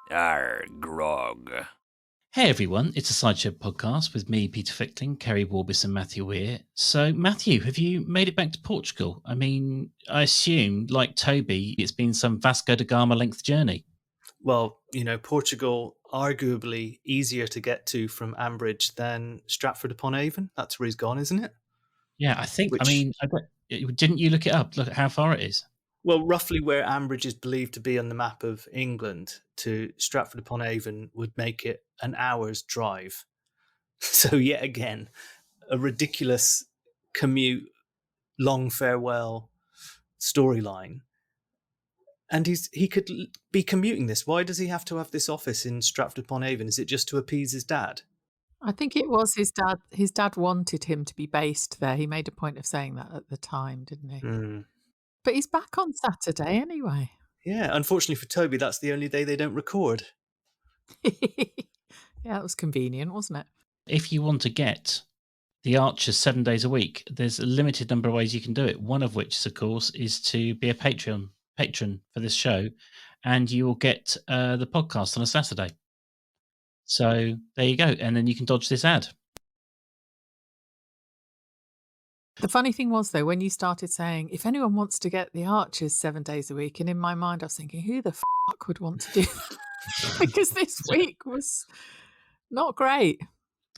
Grog. Hey everyone, it's a Sideshow podcast with me, Peter Fickling, Keri Warbis and Matthew Weir. So Matthew, have you made it back to Portugal? I mean, I assume, like Toby, it's been some Vasco da Gama length journey. Well, Portugal, arguably easier to get to from Ambridge than Stratford-upon-Avon. That's where he's gone, isn't it? Yeah, I think, didn't you look it up? Look at how far it is. Well, roughly where Ambridge is believed to be on the map of England to Stratford-upon-Avon would make it an hour's drive. So yet again, a ridiculous commute, long farewell storyline. And he could be commuting this. Why does he have to have this office in Stratford-upon-Avon? Is it just to appease his dad? I think it was his dad. His dad wanted him to be based there. He made a point of saying that at the time, didn't he? Mm. But he's back on Saturday anyway. Yeah, unfortunately for Toby, that's the only day they don't record. Yeah, that was convenient, wasn't it? If you want to get the Archers 7 days a week, there's a limited number of ways you can do it. One of which, of course, is to be a patron for this show, and you will get the podcast on a Saturday. So there you go, and then you can dodge this ad. The funny thing was, though, when you started saying, if anyone wants to get the Archers 7 days a week, and in my mind I was thinking, who the fuck would want to do that? Because this week was not great.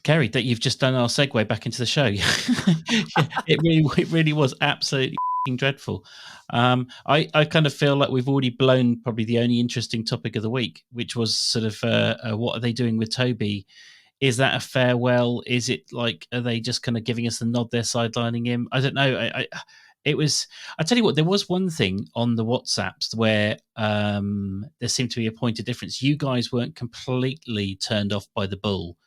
Keri, that you've just done our segue back into the show. It really was absolutely dreadful. I kind of feel like we've already blown probably the only interesting topic of the week, which was sort of what are they doing with Toby? Is that a farewell? Is it like, are they just kind of giving us the nod? They're sidelining him. I don't know. I tell you what, there was one thing on the WhatsApps where there seemed to be a point of difference. You guys weren't completely turned off by the bull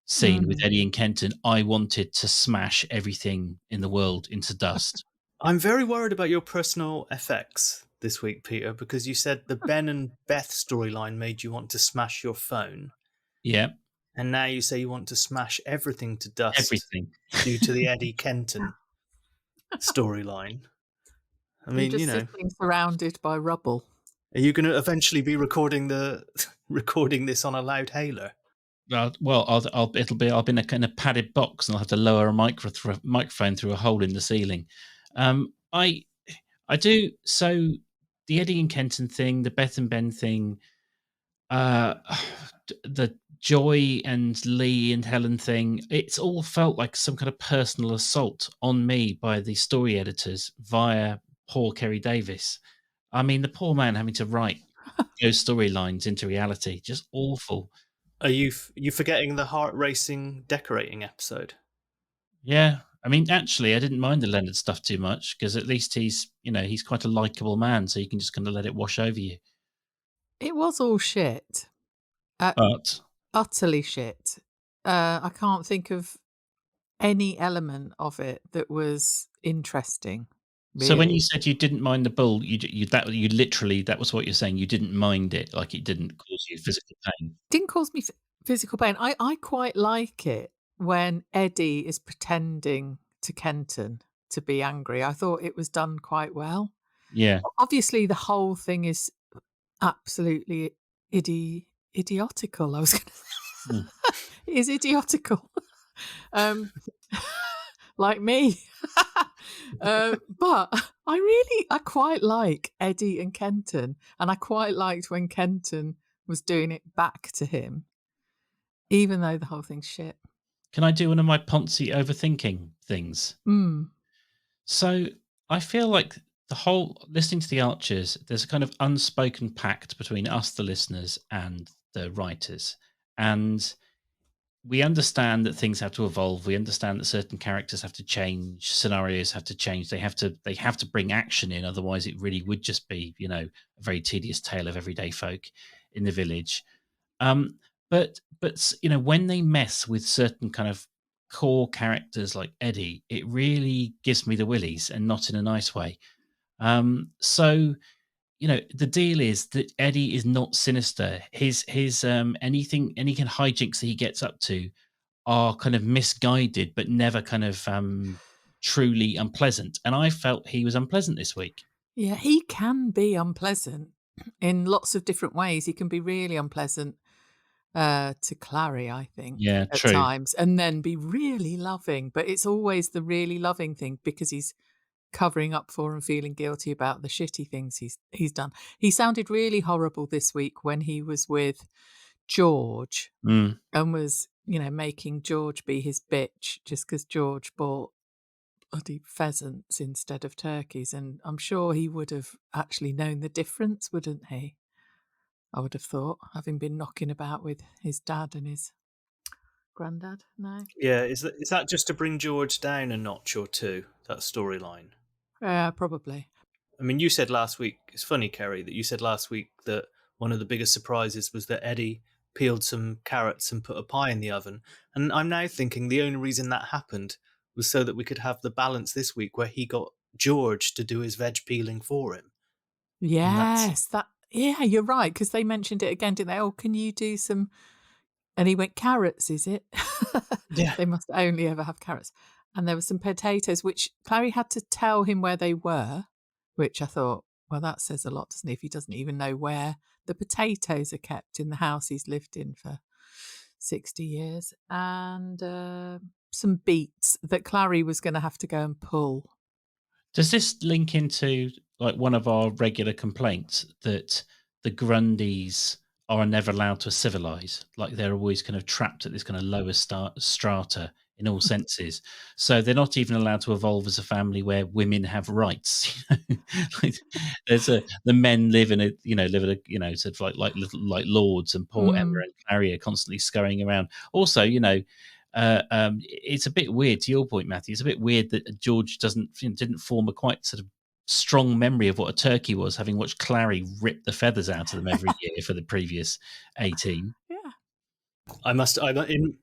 scene with Eddie and Kenton. I wanted to smash everything in the world into dust. I'm very worried about your personal effects this week, Peter, because you said the Ben and Beth storyline made you want to smash your phone. Yeah. And now you say you want to smash everything to dust due to the Eddie Kenton storyline. I mean, You're just sitting surrounded by rubble. Are you going to eventually be recording this on a loud hailer? Well, I'll be in a kind of padded box, and I'll have to lower a microphone through a hole in the ceiling. I do. So the Eddie and Kenton thing, the Beth and Ben thing, the Joy and Lee and Helen thing, it's all felt like some kind of personal assault on me by the story editors via poor Keri Davis. I mean, the poor man having to write those storylines into reality, just awful. Are you forgetting the heart racing decorating episode? Yeah. I mean, actually, I didn't mind the Leonard stuff too much because at least he's quite a likable man, so you can just kind of let it wash over you. It was all shit. But utterly shit. I can't think of any element of it that was interesting. Really. So when you said you didn't mind the bull, that was what you're saying. You didn't mind it, like it didn't cause you physical pain. It didn't cause me physical pain. I quite like it when Eddie is pretending to Kenton to be angry. I thought it was done quite well. Yeah. Obviously, the whole thing is absolutely idiotical. I was going to say. It is idiotical. Like me. But I quite like Eddie and Kenton, and I quite liked when Kenton was doing it back to him, even though the whole thing's shit. Can I do one of my Ponzi overthinking things? So I feel like the whole listening to the Archers, there's a kind of unspoken pact between us, the listeners, and the writers, and we understand that things have to evolve. We understand that certain characters have to change, scenarios have to change. They have to bring action in, otherwise it really would just be, a very tedious tale of everyday folk in the village. But when they mess with certain kind of core characters like Eddie, it really gives me the willies, and not in a nice way. So the deal is that Eddie is not sinister. His any kind of hijinks that he gets up to are kind of misguided, but never kind of truly unpleasant. And I felt he was unpleasant this week. Yeah, he can be unpleasant, in lots of different ways. He can be really unpleasant to Clary, I think, Yeah, at true. times, and then be really loving. But it's always the really loving thing because he's covering up for and feeling guilty about the shitty things he's done. He sounded really horrible this week when he was with George and was, making George be his bitch just because George bought bloody pheasants instead of turkeys. And I'm sure he would have actually known the difference, wouldn't he? I would have thought, having been knocking about with his dad and his granddad. No? Yeah, is that just to bring George down a notch or two, that storyline? Probably. I mean, you said last week, it's funny, Keri, that you said last week that one of the biggest surprises was that Eddie peeled some carrots and put a pie in the oven. And I'm now thinking the only reason that happened was so that we could have the balance this week where he got George to do his veg peeling for him. Yes, you're right, because they mentioned it again, didn't they? Oh, can you do some? And he went, carrots, is it? Yeah. They must only ever have carrots. And there were some potatoes, which Clary had to tell him where they were, which I thought, well, that says a lot, doesn't it? If he doesn't even know where the potatoes are kept in the house he's lived in for 60 years. And some beets that Clary was going to have to go and pull. Does this link into like one of our regular complaints that the Grundys are never allowed to civilize? Like they're always kind of trapped at this kind of lower strata in all senses. So they're not even allowed to evolve as a family where women have rights. Like, the men live in sort of like little like lords, and poor Emma and Clary are constantly scurrying around. Also, it's a bit weird, to your point, Matthew. It's a bit weird that George didn't form a quite sort of strong memory of what a turkey was, having watched Clary rip the feathers out of them every year for the previous 18. Yeah.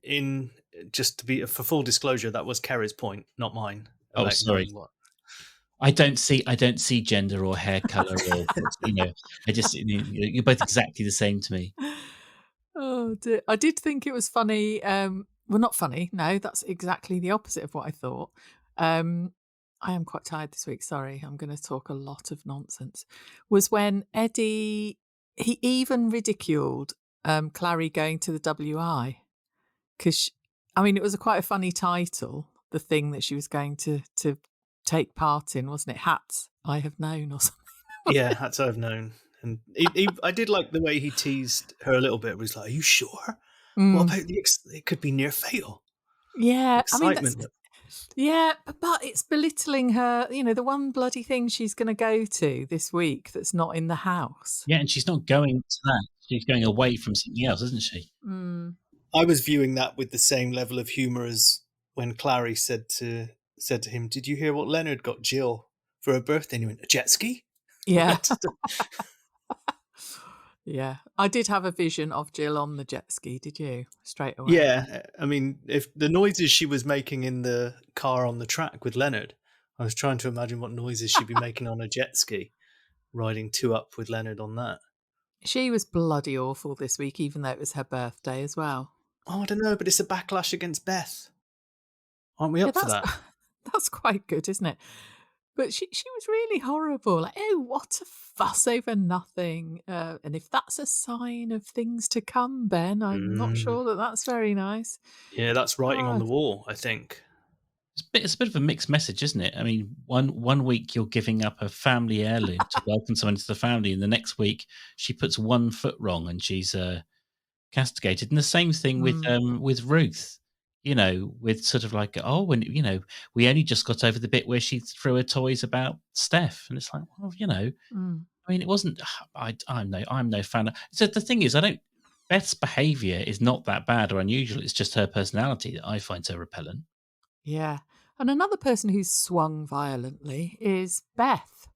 In just to be for full disclosure, that was Keri's point, not mine. Oh, sorry. I don't see gender or hair color or you're both exactly the same to me. Oh dear. I did think it was funny. Well, not funny. No, that's exactly the opposite of what I thought. I am quite tired this week. Sorry, I'm going to talk a lot of nonsense. Was when Eddie, he even ridiculed Clary going to the WI because, it was quite a funny title. The thing that she was going to take part in, wasn't it? Hats I Have Known or something. Yeah, Hats I've Known. And I did like the way he teased her a little bit. Where he's like, "Are you sure? What about it could be near fatal." Yeah, excitement. Yeah, but it's belittling her. The one bloody thing she's going to go to this week that's not in the house. Yeah, and she's not going to that. She's going away from something else, isn't she? I was viewing that with the same level of humour as when Clary said to him, "Did you hear what Leonard got Jill for her birthday?" And he went, "A jet ski?" Yeah. Yeah. I did have a vision of Jill on the jet ski, did you? Straight away. Yeah. If the noises she was making in the car on the track with Leonard, I was trying to imagine what noises she'd be making on a jet ski, riding 2 up with Leonard on that. She was bloody awful this week, even though it was her birthday as well. Oh, I don't know, but it's a backlash against Beth. Aren't we up for that? That's quite good, isn't it? But she was really horrible. Like, oh, what a fuss over nothing. And if that's a sign of things to come, Ben, I'm not sure that that's very nice. Yeah, that's writing on the wall, I think. It's a bit of a mixed message, isn't it? I mean, one week you're giving up a family heirloom to welcome someone into the family, and the next week she puts one foot wrong and she's castigated. And the same thing with Ruth. With sort of like, we only just got over the bit where she threw her toys about Steph, and it's like, well, it wasn't. I'm no fan. So the thing is, Beth's behaviour is not that bad or unusual. It's just her personality that I find so repellent. Yeah, and another person who's swung violently is Beth,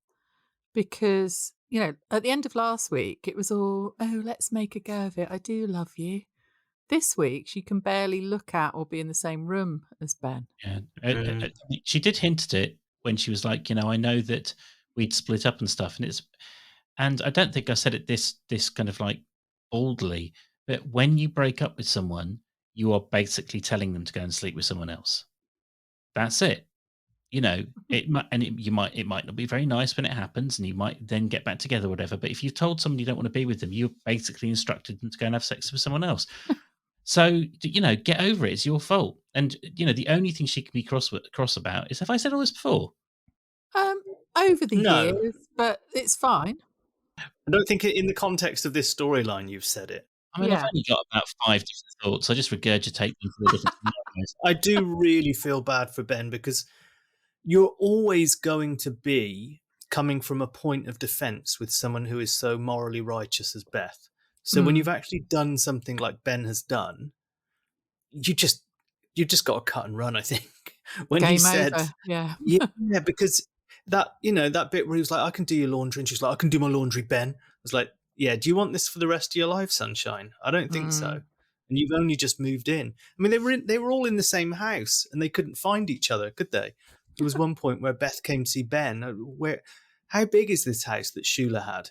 because at the end of last week it was all, oh, let's make a go of it. I do love you. This week, she can barely look at or be in the same room as Ben. Yeah, she did hint at it when she was like, I know that we'd split up and stuff, and I don't think I said it this kind of like boldly, but when you break up with someone, you are basically telling them to go and sleep with someone else. That's it. you know, it might not be very nice when it happens, and you might then get back together or whatever. But if you've told someone you don't want to be with them, you've basically instructed them to go and have sex with someone else. So, get over it. It's your fault. And, the only thing she can be cross about is, have I said all this before? Over the No. years, but it's fine. I don't think in the context of this storyline you've said it. I mean, I've only got about 5 different thoughts. I just regurgitate them for the different scenarios. I do really feel bad for Ben, because you're always going to be coming from a point of defense with someone who is so morally righteous as Beth. So when you've actually done something like Ben has done, you just got to cut and run, I think. When Game he said, over. Yeah. yeah, because that bit where he was like, I can do your laundry, and she's like, I can do my laundry, Ben. I was like, yeah, do you want this for the rest of your life, sunshine? I don't think so. And you've only just moved in. I mean, they were all in the same house, and they couldn't find each other, could they? There was one point where Beth came to see Ben. How big is this house that Shula had?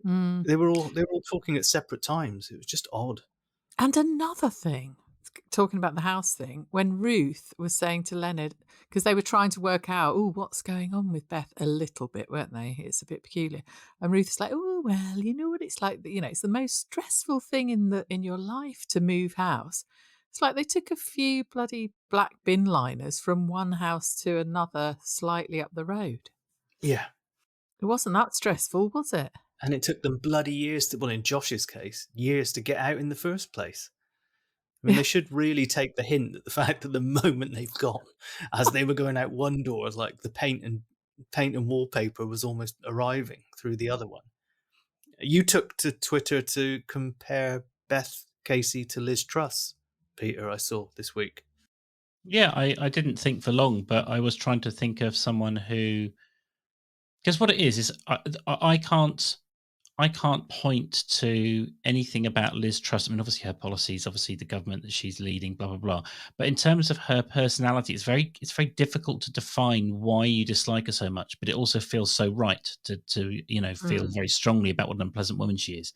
They were all talking at separate times. It was just odd. And another thing, talking about the house thing, when Ruth was saying to Leonard, because they were trying to work out, what's going on with Beth a little bit, weren't they? It's a bit peculiar. And Ruth's like, well, you know what it's like, it's the most stressful thing in your life to move house. It's like they took a few bloody black bin liners from one house to another slightly up the road. Yeah. It wasn't that stressful, was it? And it took them bloody years in Josh's case, years to get out in the first place. I mean, they should really take the hint that the fact that the moment they've gone, as they were going out one door, it's like the paint and wallpaper was almost arriving through the other one. You took to Twitter to compare Beth Casey to Liz Truss, Peter, I saw this week. Yeah, I didn't think for long, but I was trying to think of someone who, because what it is I can't point to anything about Liz Truss. I mean, obviously her policies, obviously the government that she's leading, blah blah blah. But in terms of her personality, it's very difficult to define why you dislike her so much. But it also feels so right to feel very strongly about what an unpleasant woman she is.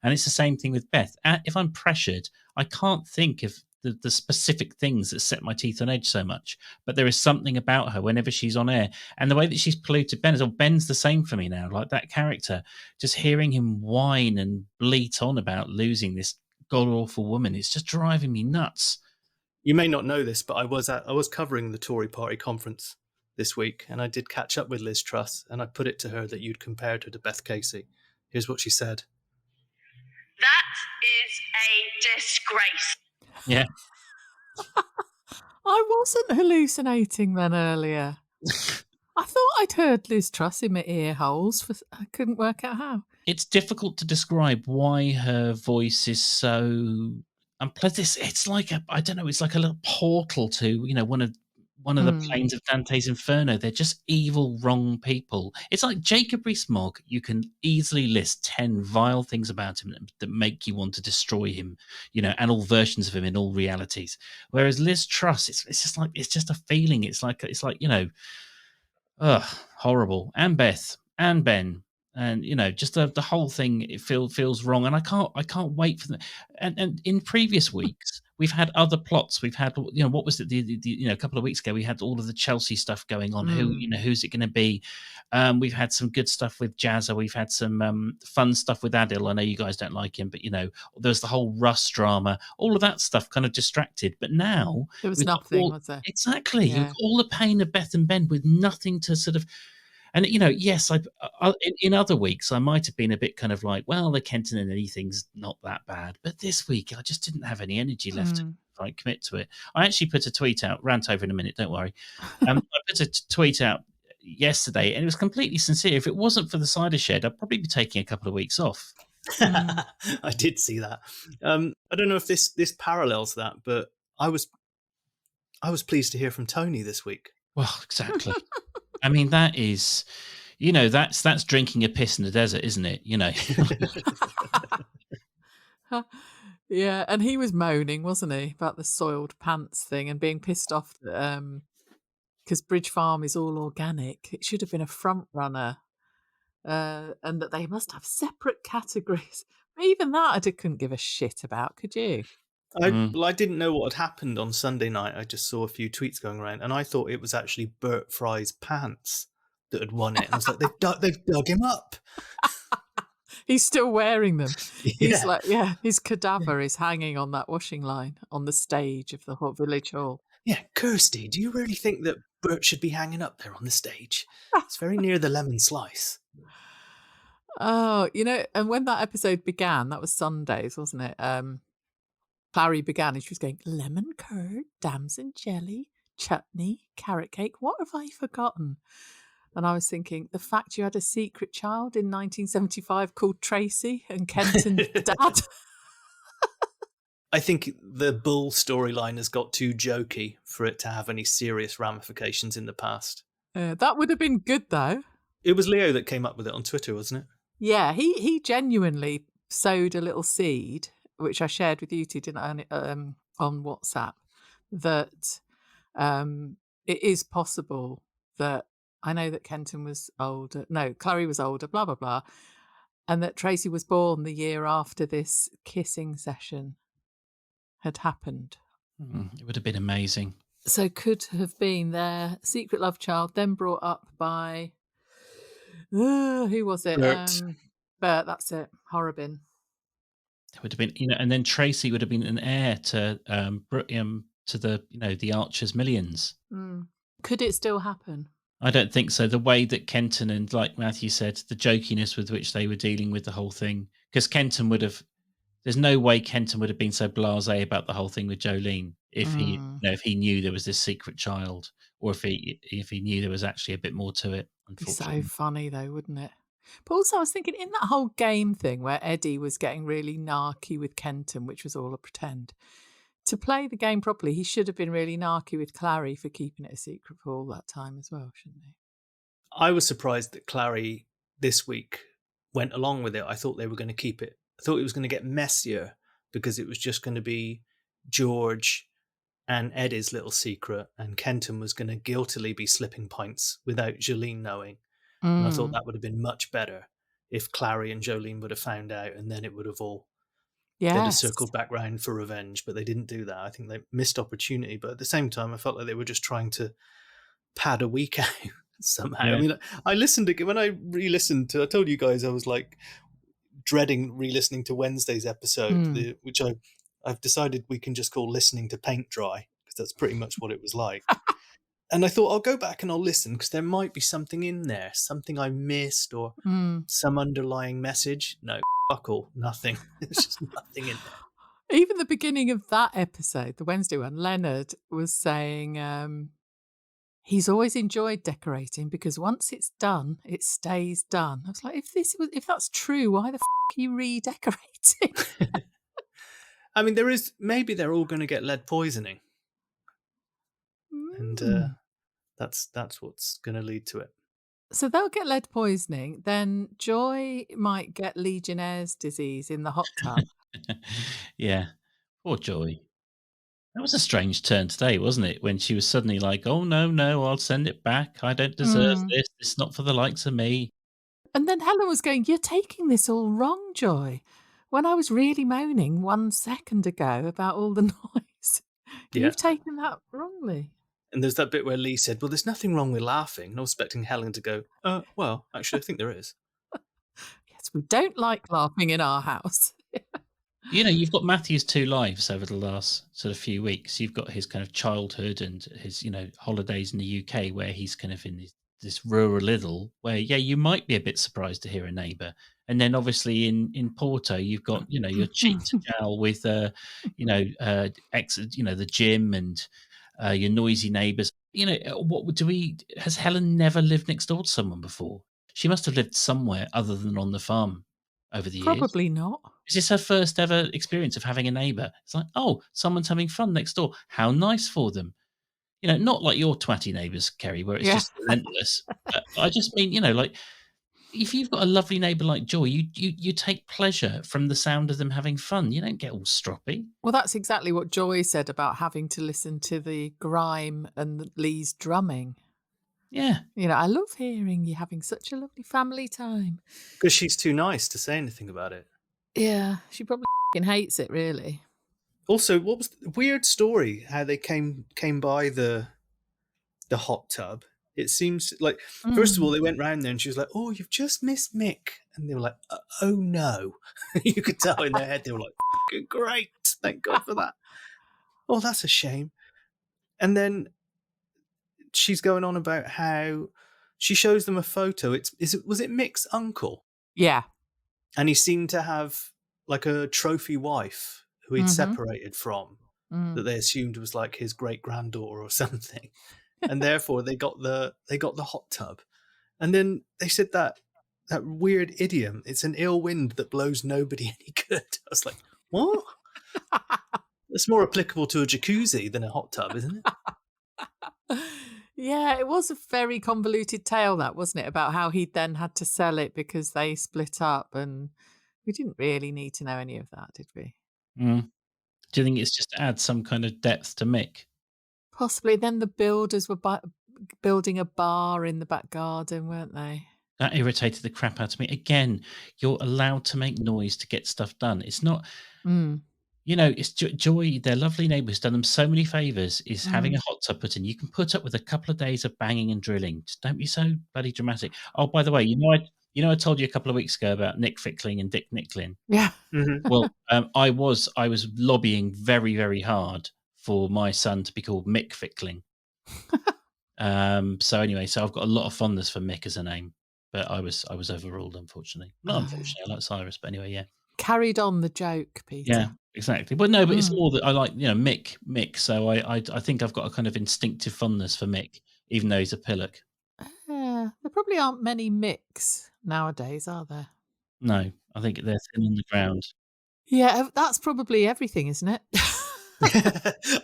And it's the same thing with Beth. If I'm pressured, I can't think of the specific things that set my teeth on edge so much. But there is something about her whenever she's on air. And the way that she's polluted Ben Ben's the same for me now. Like that character, just hearing him whine and bleat on about losing this god-awful woman, it's just driving me nuts. You may not know this, but I was covering the Tory party conference this week, and I did catch up with Liz Truss, and I put it to her that you'd compared her to Beth Casey. Here's what she said. That is a disgrace. Yeah. I wasn't hallucinating then earlier. I thought I'd heard Liz Truss in my ear holes. I couldn't work out how. It's difficult to describe why her voice is so unpleasant. It's like it's like a little portal to one of the planes of Dante's Inferno. They're just evil, wrong people. It's like Jacob Rees-Mogg. You can easily list 10 vile things about him that make you want to destroy him, and all versions of him in all realities. Whereas Liz Truss, it's just a feeling. It's like horrible. And Beth and Ben. And just the whole thing, it feels wrong, and I can't wait for them. And in previous weeks, we've had other plots. We've had what was it? A couple of weeks ago, we had all of the Chelsea stuff going on. Who's it going to be? We've had some good stuff with Jazza. We've had some fun stuff with Adil. I know you guys don't like him, but there's the whole Russ drama. All of that stuff kind of distracted. But now there was nothing, was there? Exactly. Yeah. All the pain of Beth and Ben with nothing to sort of. And, yes, in other weeks, I might have been a bit kind of like, well, the Kenton and anything's not that bad. But this week, I just didn't have any energy left to commit to it. I actually put a tweet out, rant over in a minute, don't worry. I put a tweet out yesterday, and it was completely sincere. If it wasn't for the cider shed, I'd probably be taking a couple of weeks off. I did see that. I don't know if this parallels that, but I was pleased to hear from Tony this week. Well, exactly. I mean, that is, that's drinking a piss in the desert, isn't it? Yeah, and he was moaning, wasn't he, about the soiled pants thing and being pissed off because Bridge Farm is all organic. It should have been a front runner, and that they must have separate categories. Even that I couldn't give a shit about, could you? I didn't know what had happened on Sunday night. I just saw a few tweets going around, and I thought it was actually Bert Fry's pants that had won it. And I was like, they've dug him up. He's still wearing them. He's Yeah. like, his cadaver is hanging on that washing line on the stage of the village hall. Yeah, Kirsty, do you really think that Bert should be hanging up there on the stage? It's very near the lemon slice. Oh, and when that episode began, that was Sundays, wasn't it? Clary began and she was going, lemon curd, damson jelly, chutney, carrot cake. What have I forgotten? And I was thinking, the fact you had a secret child in 1975 called Tracy and Kenton's dad. I think the Bull storyline has got too jokey for it to have any serious ramifications in the past. That would have been good, though. It was Leo that came up with it on Twitter, wasn't it? Yeah, he genuinely sowed a little seed, which I shared with you two, didn't I, on WhatsApp, that it is possible that, I know that Kenton was older, no, Clary was older, blah, blah, blah, and that Tracy was born the year after this kissing session had happened. It would have been amazing. So could have been their secret love child, then brought up by, who was it? Bert. Bert, that's it, Horrobin. It would have been, and then Tracy would have been an heir to the Archers' millions. Could it still happen? I don't think so. The way that Kenton and, like Matthew said, the jokiness with which they were dealing with the whole thing, because Kenton would have. There's no way Kenton would have been so blasé about the whole thing with Jolene if he knew there was this secret child, or if he knew there was actually a bit more to it. It'd be so funny though, wouldn't it? But also I was thinking, in that whole game thing where Eddie was getting really narky with Kenton, which was all a pretend, to play the game properly, he should have been really narky with Clary for keeping it a secret for all that time as well, shouldn't he? I was surprised that Clary this week went along with it. I thought they were going to keep it. I thought it was going to get messier because it was just going to be George and Eddie's little secret, and Kenton was going to guiltily be slipping pints without Jolene knowing. And I thought that would have been much better if Clary and Jolene would have found out, and then it would have all they'd have circled back round for revenge. But they didn't do that. I think they missed opportunity. But at the same time, I felt like they were just trying to pad a week out somehow. Yeah. I mean, I listened to when I re-listened to. I told you guys I was like dreading re-listening to Wednesday's episode, which I've decided we can just call listening to paint dry, because that's pretty much what it was like. And I thought I'll go back and I'll listen, because there might be something in there, something I missed, or some underlying message. No, fuck all, nothing. There's just nothing in there. Even the beginning of that episode, the Wednesday one, Leonard was saying he's always enjoyed decorating because once it's done, it stays done. I was like, if that's true, why the fuck are you redecorating? I mean, maybe they're all going to get lead poisoning, and that's what's going to lead to it. So they'll get lead poisoning. Then Joy might get Legionnaire's disease in the hot tub. Yeah, poor Joy. That was a strange turn today, wasn't it? When she was suddenly like, "Oh no, I'll send it back. I don't deserve this. It's not for the likes of me." And then Helen was going, "You're taking this all wrong, Joy. When I was really moaning 1 second ago about all the noise, you've taken that wrongly." And there's that bit where Lee said, "Well, there's nothing wrong with laughing." And I was expecting Helen to go, "Well, actually, I think there is." Yes, we don't like laughing in our house. You've got Matthew's 2 lives over the last sort of few weeks. You've got his kind of childhood and his, holidays in the UK, where he's kind of in this rural Lidl, where, you might be a bit surprised to hear a neighbour. And then obviously in Porto, you've got, your cheek to jowl with, the gym and your noisy neighbours. Has Helen never lived next door to someone before? She must have lived somewhere other than on the farm over the years. Probably not. Is this her first ever experience of having a neighbour? It's like, oh, someone's having fun next door. How nice for them. Not like your twatty neighbours, Keri, where it's just relentless. I just mean, like, if you've got a lovely neighbour like Joy, you take pleasure from the sound of them having fun. You don't get all stroppy. Well, that's exactly what Joy said about having to listen to the grime and Lee's drumming. Yeah. I love hearing you having such a lovely family time. Because she's too nice to say anything about it. Yeah, she probably hates it, really. Also, what was the weird story? How they came by the hot tub. It seems like first of all they went round there and she was like, "Oh, you've just missed Mick," and they were like, "Oh no!" You could tell in their head they were like, "Great, thank God for that." Oh, that's a shame. And then she's going on about how she shows them a photo. Was it Mick's uncle? Yeah. And he seemed to have like a trophy wife who he'd separated from, that they assumed was like his great granddaughter or something, and therefore they got the hot tub. And then they said that weird idiom, "It's an ill wind that blows nobody any good." I was like, what? It's more applicable to a jacuzzi than a hot tub, isn't it? Yeah, it was a very convoluted tale, that, wasn't it? About how he then had to sell it because they split up, and we didn't really need to know any of that, did we? Do you think it's just to add some kind of depth to Mick? Possibly. Then the builders were building a bar in the back garden, weren't they? That irritated the crap out of me. Again, you're allowed to make noise to get stuff done. It's not... it's Joy, their lovely neighbour who's done them so many favours, is having a hot tub put in. You can put up with a couple of days of banging and drilling. Just don't be so bloody dramatic. Oh, by the way, I told you a couple of weeks ago about Nick Fickling and Dick Nicklin. Yeah. Well, I was lobbying very, very hard for my son to be called Mick Fickling. So I've got a lot of fondness for Mick as a name, but I was overruled, unfortunately. Not unfortunately, I like Cyrus, but anyway, yeah. Carried on the joke, Peter. Yeah, exactly. But no, but it's more that I like, Mick. So I think I've got a kind of instinctive fondness for Mick, even though he's a pillock. There probably aren't many Micks nowadays, are there? No, I think they're thin on the ground. Yeah, that's probably everything, isn't it?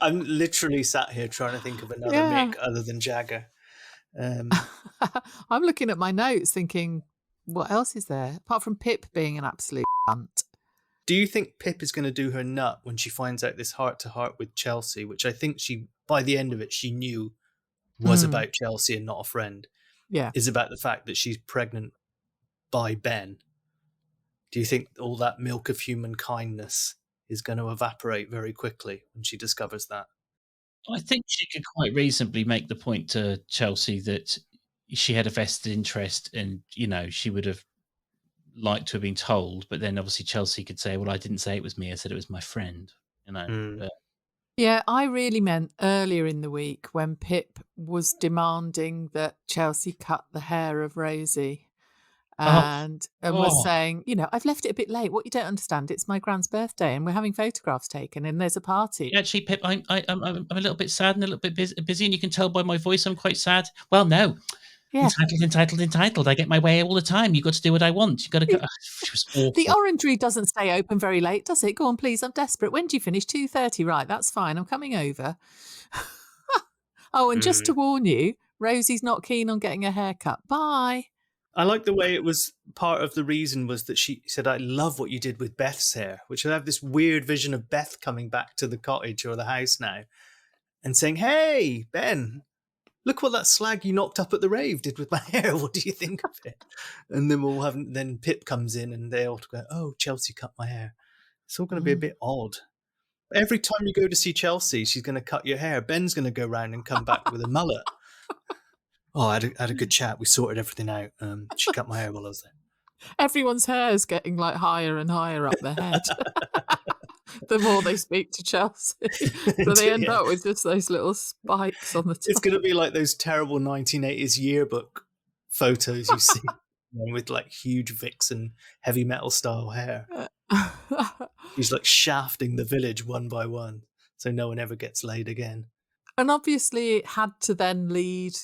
I'm literally sat here trying to think of another Mick other than Jagger. I'm looking at my notes thinking, what else is there? Apart from Pip being an absolute cunt. Do you think Pip is going to do her nut when she finds out this heart-to-heart with Chelsea, which I think by the end of it, she knew was about Chelsea and not a friend? Yeah. Is about the fact that she's pregnant by Ben. Do you think all that milk of human kindness is going to evaporate very quickly when she discovers that? I think she could quite reasonably make the point to Chelsea that she had a vested interest and, she would have liked to have been told, but then obviously Chelsea could say, well, I didn't say it was me, I said it was my friend, But... Yeah, I really meant earlier in the week when Pip was demanding that Chelsea cut the hair of Rosie and was saying, I've left it a bit late. What you don't understand, it's my grand's birthday and we're having photographs taken and there's a party. Actually, Pip, I'm a little bit sad and a little bit busy, and you can tell by my voice I'm quite sad. Well, no. Yeah. Entitled. I get my way all the time. You've got to do what I want. You've got to go. It was awful. The Orangery doesn't stay open very late, does it? Go on, please. I'm desperate. When do you finish? 2:30. Right, that's fine. I'm coming over. And just to warn you, Rosie's not keen on getting a haircut. Bye. I like the way it was part of the reason was that she said, I love what you did with Beth's hair, which I have this weird vision of Beth coming back to the cottage or the house now and saying, hey, Ben, look what that slag you knocked up at the rave did with my hair. What do you think of it? And then then Pip comes in and they all go, oh, Chelsea cut my hair. It's all going to be a bit odd. Every time you go to see Chelsea, she's going to cut your hair. Ben's going to go round and come back with a mullet. Oh, I had a good chat. We sorted everything out. She cut my hair while I was there. Everyone's hair is getting like higher and higher up their head. The more they speak to Chelsea. So they end up with just those little spikes on the top. It's going to be like those terrible 1980s yearbook photos you see with like huge vixen heavy metal style hair. He's like shafting the village one by one so no one ever gets laid again. And obviously it had to then lead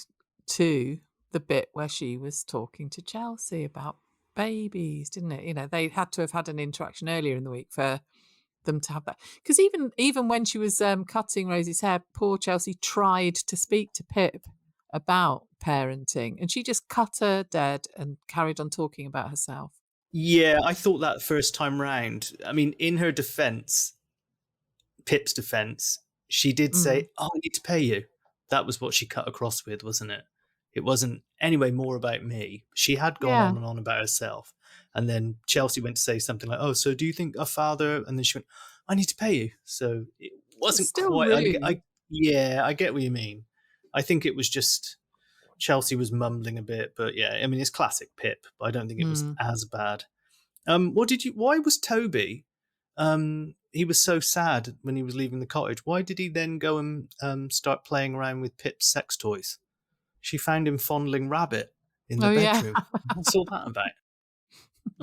to the bit where she was talking to Chelsea about babies, didn't it? They had to have had an interaction earlier in the week for them to have that. Because even when she was cutting Rosie's hair, poor Chelsea tried to speak to Pip about parenting and she just cut her dead and carried on talking about herself. Yeah, I thought that first time round. I mean, in her defense, Pip's defense, she did say, I need to pay you. That was what she cut across with, wasn't it? It wasn't anyway more about me. She had gone on and on about herself. And then Chelsea went to say something like, oh, so do you think a father? And then she went, I need to pay you. So it wasn't still quite. rude. I get what you mean. I think it was just Chelsea was mumbling a bit, but yeah, I mean it's classic Pip. But I don't think it was as bad. Why was Toby? He was so sad when he was leaving the cottage. Why did he then go and start playing around with Pip's sex toys? She found him fondling Rabbit in the bedroom. Yeah. What's all that about?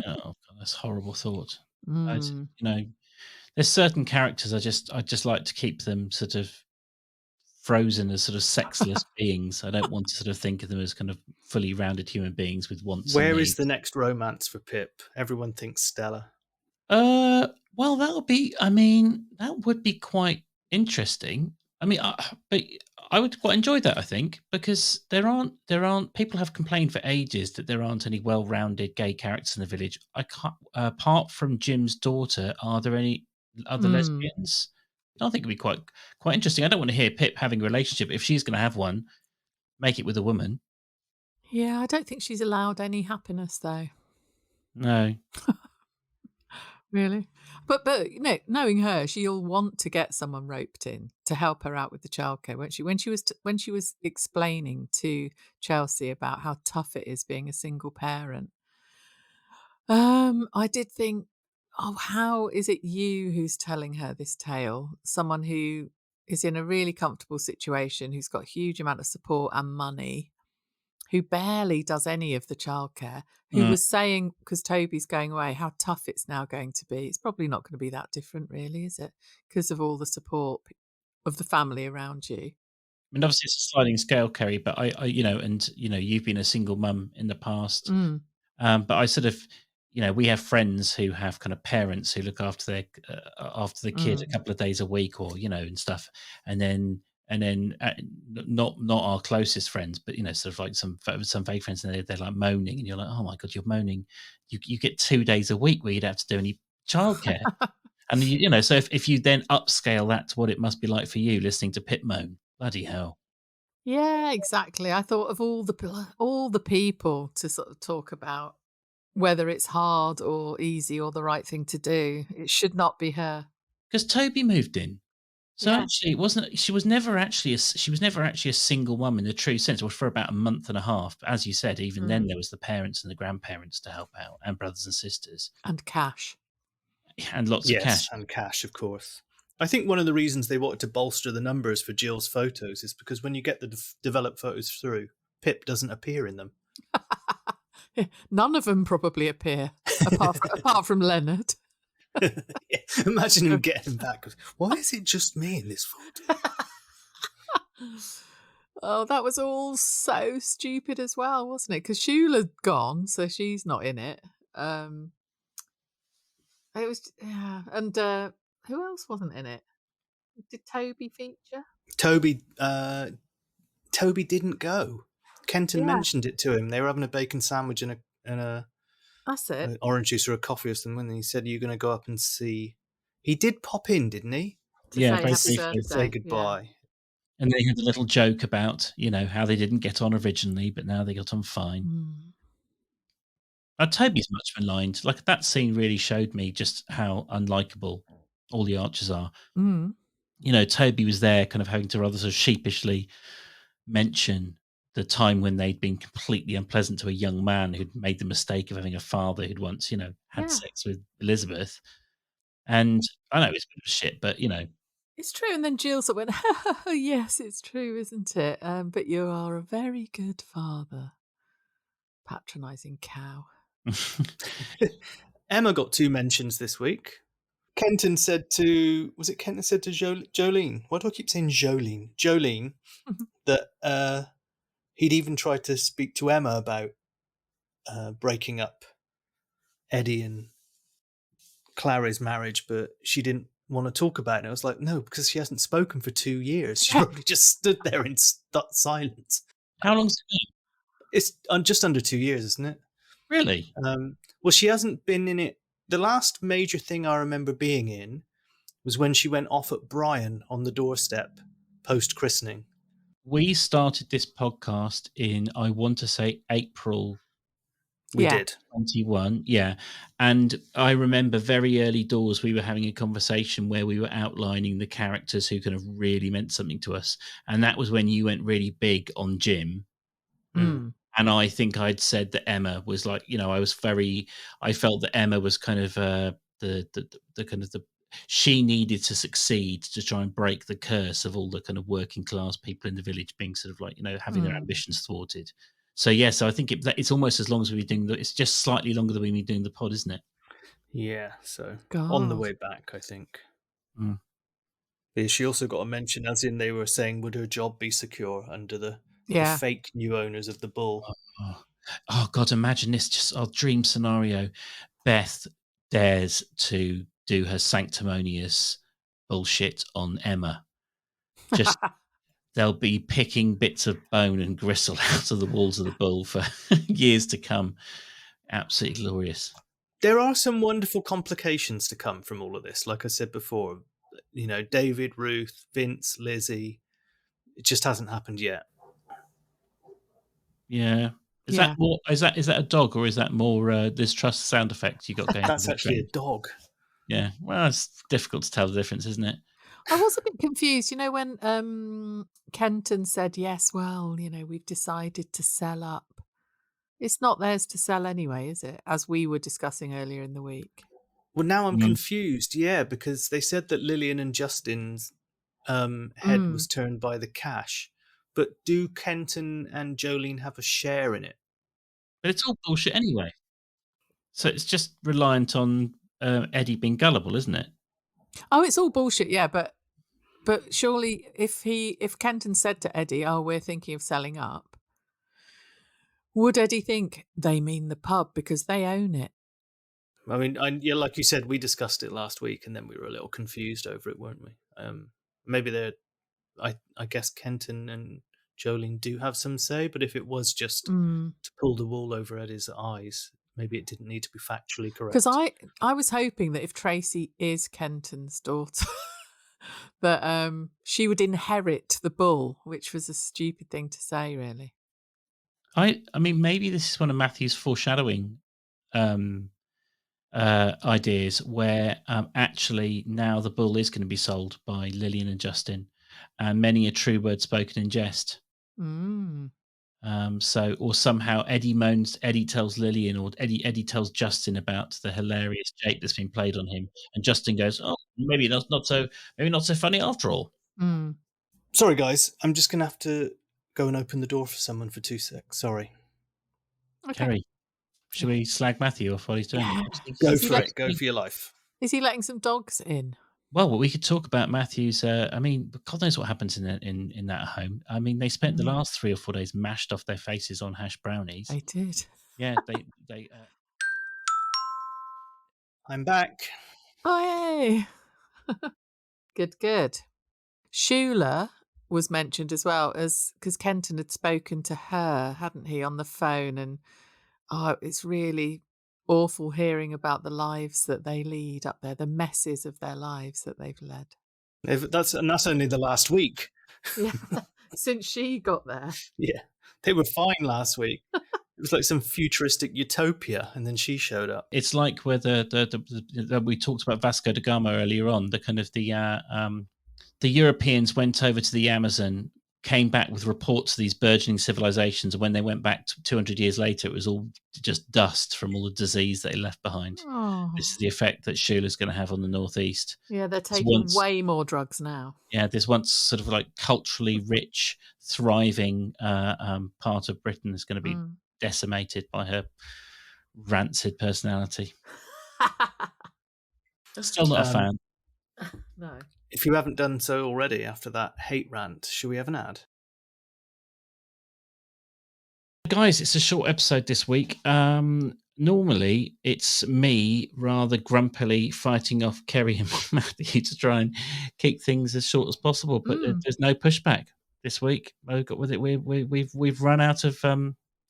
Oh, God, that's a horrible thought. There's certain characters I just like to keep them sort of frozen as sort of sexless beings. I don't want to sort of think of them as kind of fully rounded human beings with wants. Where is the next romance for Pip? Everyone thinks Stella. Well, that would be quite interesting. I mean, but I would quite enjoy that. I think because there aren't people have complained for ages that there aren't any well-rounded gay characters in the village. I can't. Apart from Jim's daughter, are there any other lesbians? I think it'd be quite interesting. I don't want to hear Pip having a relationship. If she's going to have one, make it with a woman. Yeah, I don't think she's allowed any happiness though. No. Really? But knowing her, she'll want to get someone roped in to help her out with the childcare, won't she? When she was explaining to Chelsea about how tough it is being a single parent, I did think, oh, how is it you who's telling her this tale? Someone who is in a really comfortable situation, who's got a huge amount of support and money, who barely does any of the childcare, who was saying, because Toby's going away, how tough it's now going to be. It's probably not going to be that different, really, is it? Because of all the support of the family around you. I mean, obviously it's a sliding scale, Keri, but I you've been a single mum in the past. But I sort of, we have friends who have kind of parents who look after the kid a couple of days a week, or and stuff, and then not our closest friends, but sort of like some vague friends, and they're like moaning, and you're like, oh my God, you're moaning. You get 2 days a week where you'd have to do any childcare, and so if you then upscale that to what it must be like for you listening to Pip moan, bloody hell. Yeah, exactly. I thought of all the people to sort of talk about whether it's hard or easy or the right thing to do. It should not be her. Because Toby moved in. So actually, she was never actually a single mum in the true sense. It was for about a month and a half. But as you said, even then there was the parents and the grandparents to help out, and brothers and sisters, and cash, and lots of cash, and cash, of course. I think one of the reasons they wanted to bolster the numbers for Jill's photos is because when you get the developed photos through, Pip doesn't appear in them. None of them probably appear, apart from Leonard. Yeah. Imagine him getting back. Why is it just me in this photo? Oh, that was all so stupid as well, wasn't it? Because Shula's gone, so she's not in it. It was, yeah. And who else wasn't in it? Did Toby feature? Toby didn't go. Kenton mentioned it to him. They were having a bacon sandwich and a that's it. Orange juice or a coffee or something, and he said, "You're going to go up and see." He did pop in, didn't he? To say goodbye. Yeah. And they had a little joke about, how they didn't get on originally, but now they got on fine. Toby's much maligned. Like, that scene really showed me just how unlikable all the Archers are. Toby was there kind of having to rather sort of sheepishly mention the time when they'd been completely unpleasant to a young man who'd made the mistake of having a father who'd once, had sex with Elizabeth. And I know it's a bit of shit, but, It's true. And then Jill sort of went, oh, yes, it's true, isn't it? But you are a very good father. Patronising cow. Emma got 2 mentions this week. Kenton said to Jolene? Why do I keep saying Jolene? Jolene, that he'd even tried to speak to Emma about breaking up Eddie and Clary's marriage, but she didn't want to talk about it. I was like, no, because she hasn't spoken for 2 years. She probably just stood there in silence. How long's it been? It's just under 2 years, isn't it? Really? Well, she hasn't been in it. The last major thing I remember being in was when she went off at Brian on the doorstep post-christening. We started this podcast in, I want to say, April We did. 21, yeah. And I remember very early doors, we were having a conversation where we were outlining the characters who kind of really meant something to us. And that was when you went really big on Jim. Mm. And I think I'd said that Emma was like, I felt that Emma was kind of she needed to succeed to try and break the curse of all the kind of working class people in the village being sort of like, having their ambitions thwarted. So, so I think it's almost as long as we've been doing it's just slightly longer than we've been doing the pod, isn't it? Yeah, so God. on the way back, I think. She also got a mention, as in they were saying, would her job be secure under the fake new owners of the Bull? Oh God, imagine this, just our dream scenario. Beth dares to do her sanctimonious bullshit on Emma. Just they'll be picking bits of bone and gristle out of the walls of the Bull for years to come. Absolutely glorious. There are some wonderful complications to come from all of this. Like I said before, David, Ruth, Vince, Lizzie. It just hasn't happened yet. Yeah. Is that more? Is that a dog, or is that more this trust sound effect you got going? That's actually a dog. Yeah. Well, it's difficult to tell the difference, isn't it? I was a bit confused, when Kenton said, yes, well, we've decided to sell up. It's not theirs to sell anyway, is it? As we were discussing earlier in the week. Well, now I'm confused, because they said that Lillian and Justin's head was turned by the cash. But do Kenton and Jolene have a share in it? But it's all bullshit anyway. So it's just reliant on Eddie being gullible, isn't it? Oh, it's all bullshit, yeah. But surely if Kenton said to Eddie, "Oh, we're thinking of selling up," would Eddie think they mean the pub because they own it? I mean, like you said, we discussed it last week, and then we were a little confused over it, weren't we? Maybe they're. I guess Kenton and Jolene do have some say, but if it was just to pull the wool over Eddie's eyes, maybe it didn't need to be factually correct. Because I was hoping that if Tracy is Kenton's daughter, that she would inherit the Bull, which was a stupid thing to say, really. I mean, maybe this is one of Matthew's foreshadowing ideas, where actually now the Bull is going to be sold by Lillian and Justin, and many a true word spoken in jest. So, or somehow Eddie tells Lillian, or Eddie tells Justin about the hilarious joke that's been played on him, and Justin goes, "Oh, maybe not so funny after all." Sorry, guys, I'm just gonna have to go and open the door for someone for 2 secs. Sorry. Okay. Keri, should we slag Matthew off while he's doing it? Go for it. Go for your life. Is he letting some dogs in? Well, we could talk about Matthew's. I mean, God knows what happens in that home. I mean, they spent the last 3 or 4 days mashed off their faces on hash brownies. They did. Yeah, they. I'm back. Oh, yay! Good. Shula was mentioned as well, as because Kenton had spoken to her, hadn't he, on the phone, and it's really awful hearing about the lives that they lead up there, the messes of their lives that they've led. That's only the last week. Yeah, since she got there. Yeah, they were fine last week. It was like some futuristic utopia, and then she showed up. It's like where we talked about Vasco da Gama earlier on. The kind of the Europeans went over to the Amazon, came back with reports of these burgeoning civilizations, and when they went back 200 years later, it was all just dust from all the disease they left behind. This is the effect that Shula's going to have on the Northeast. Yeah, they're taking way more drugs now. Yeah, this once sort of like culturally rich, thriving part of Britain is going to be decimated by her rancid personality. Still not a fan. No. If you haven't done so already after that hate rant, should we have an ad? Guys, it's a short episode this week. Normally, it's me rather grumpily fighting off Keri and Matthew to try and keep things as short as possible, but there's no pushback this week. We've run out of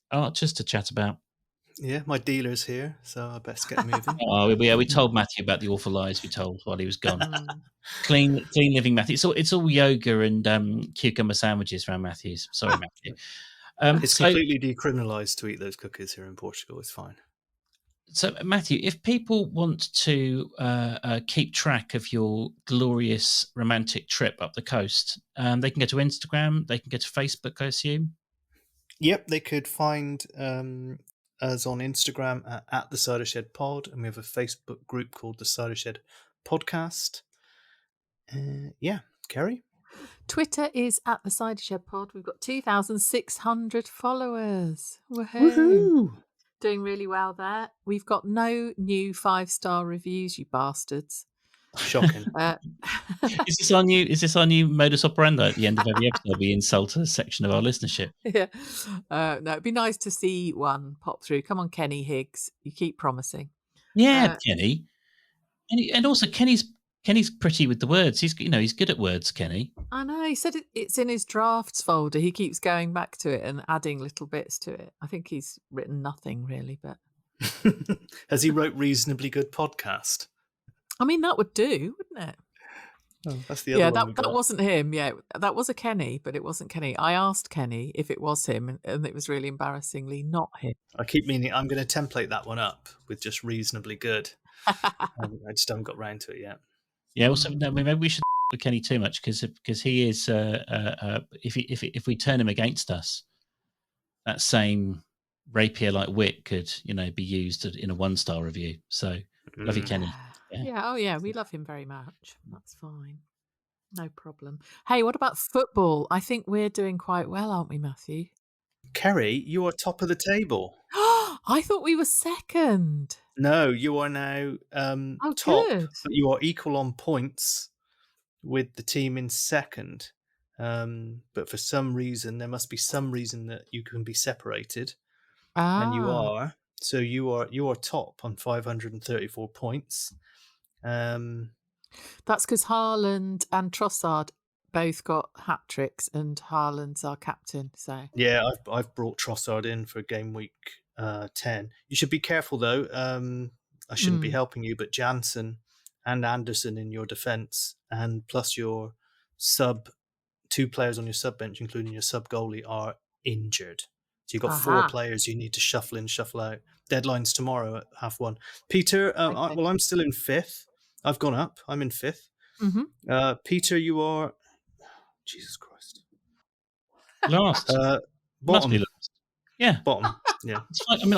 archers to chat about. Yeah, my dealer's here, so I best get moving. We told Matthew about the awful lies we told while he was gone. Clean living, Matthew. It's all yoga and cucumber sandwiches around Matthew's. Sorry, Matthew. It's completely decriminalised to eat those cookies here in Portugal. It's fine. So, Matthew, if people want to keep track of your glorious romantic trip up the coast, they can go to Instagram, they can go to Facebook, I assume? Yep, they could find us on Instagram at the Cider Shed Pod, and we have a Facebook group called the Cider Shed Podcast. Keri? Twitter is at the Cider Shed Pod. We've got 2,600 followers. Woohoo! Doing really well there. We've got no new 5-star reviews, you bastards. Shocking. Is this our new modus operandi at the end of every episode? We insult a section of our listenership. Yeah. No, it'd be nice to see one pop through. Come on, Kenny Higgs. You keep promising. Yeah, Kenny. And also Kenny's pretty with the words. He's good at words, Kenny. I know. He said it's in his drafts folder. He keeps going back to it and adding little bits to it. I think he's written nothing really, but Has he wrote reasonably good podcast? I mean, that would do, wouldn't it? Oh, that's the other one. That wasn't him. Yeah, that was a Kenny, but it wasn't Kenny. I asked Kenny if it was him, and it was really embarrassingly not him. I keep meaning I'm going to template that one up with just reasonably good. I just haven't got round to it yet. Yeah. Also, no, maybe we should with Kenny too much because he is. If we turn him against us, that same rapier-like wit could be used in a 1-star review. So love you, Kenny. Yeah. Oh, yeah. We love him very much. That's fine. No problem. Hey, what about football? I think we're doing quite well, aren't we, Matthew? Keri, you are top of the table. I thought we were second. No, you are now top. Good. But you are equal on points with the team in second. But for some reason, there must be some reason that you can be separated. And you are. So you are top on 534 points. That's because Haaland and Trossard both got hat tricks, and Haaland's our captain. So yeah, I've brought Trossard in for game week 10. You should be careful though. I shouldn't be helping you, but Jansen and Anderson in your defence, and plus your 2 players on your sub bench, including your sub goalie, are injured. So you've got 4 players you need to shuffle in, shuffle out. Deadline's tomorrow at 1:30. Peter, I'm still in 5th. I've gone up. I'm in 5th. Mm-hmm. Peter, you are... Jesus Christ. Last. Bottom. Must be last. Yeah. Bottom. Yeah. I mean,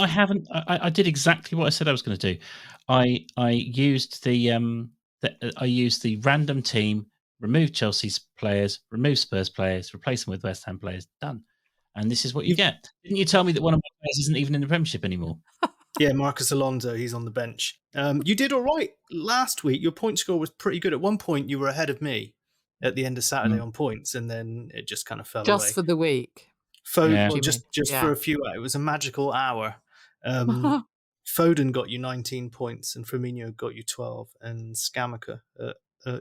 I did exactly what I said I was going to do. I used the random team, removed Chelsea's players, removed Spurs players, replace them with West Ham players. Done. And this is what you get. Didn't you tell me that one of my players isn't even in the Premiership anymore? Yeah, Marcus Alonso, he's on the bench. You did all right last week. Your point score was pretty good. At one point, you were ahead of me at the end of Saturday on points, and then it just kind of fell away. Just for the week. Just for a few hours. It was a magical hour. Foden got you 19 points, and Firmino got you 12, and Scamacca,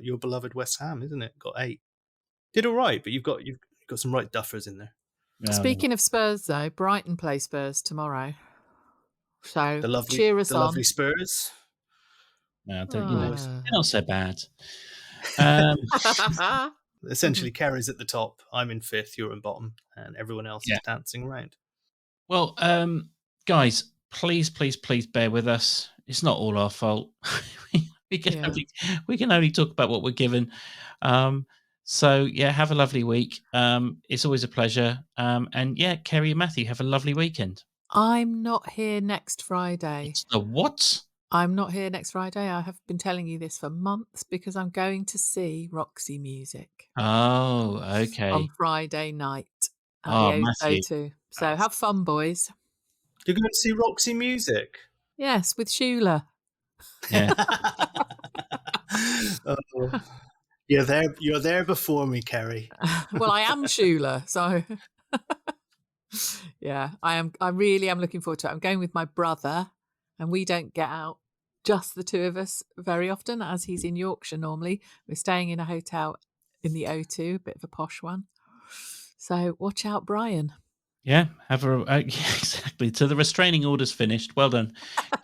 your beloved West Ham, isn't it? Got 8. Did all right, but you've got some right duffers in there. Speaking of Spurs, though, Brighton play Spurs tomorrow. So cheer us on. The lovely Spurs. No, they're not so bad. Essentially, Keri's at the top. I'm in 5th. You're in bottom, and everyone else is dancing around. Well, guys, please bear with us. It's not all our fault. we can only talk about what we're given. So have a lovely week. It's always a pleasure. And Keri and Matthew, have a lovely weekend. I'm not here next Friday. It's the what? I'm not here next Friday. I have been telling you this for months because I'm going to see Roxy Music. Oh, okay. On Friday night at the O2. So have fun, boys. You're going to see Roxy Music? Yes, with Shula. Yeah. You're there before me, Keri. Well, I am Shula, so yeah, I really am looking forward to it. I'm going with my brother, and we don't get out, just the 2 of us, very often, as he's in Yorkshire normally. We're staying in a hotel in the O2, a bit of a posh one. So watch out, Brian. Yeah, exactly. So the restraining order's finished. Well done,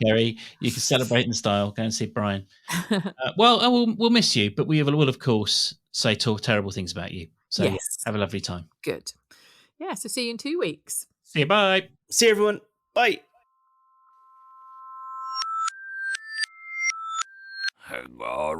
Keri. You can celebrate in style. Go and see Brian. We'll miss you, but we will, of course, say terrible things about you. So have a lovely time. Good. Yeah, so see you in 2 weeks. See you, bye. See everyone. Bye. Hang on.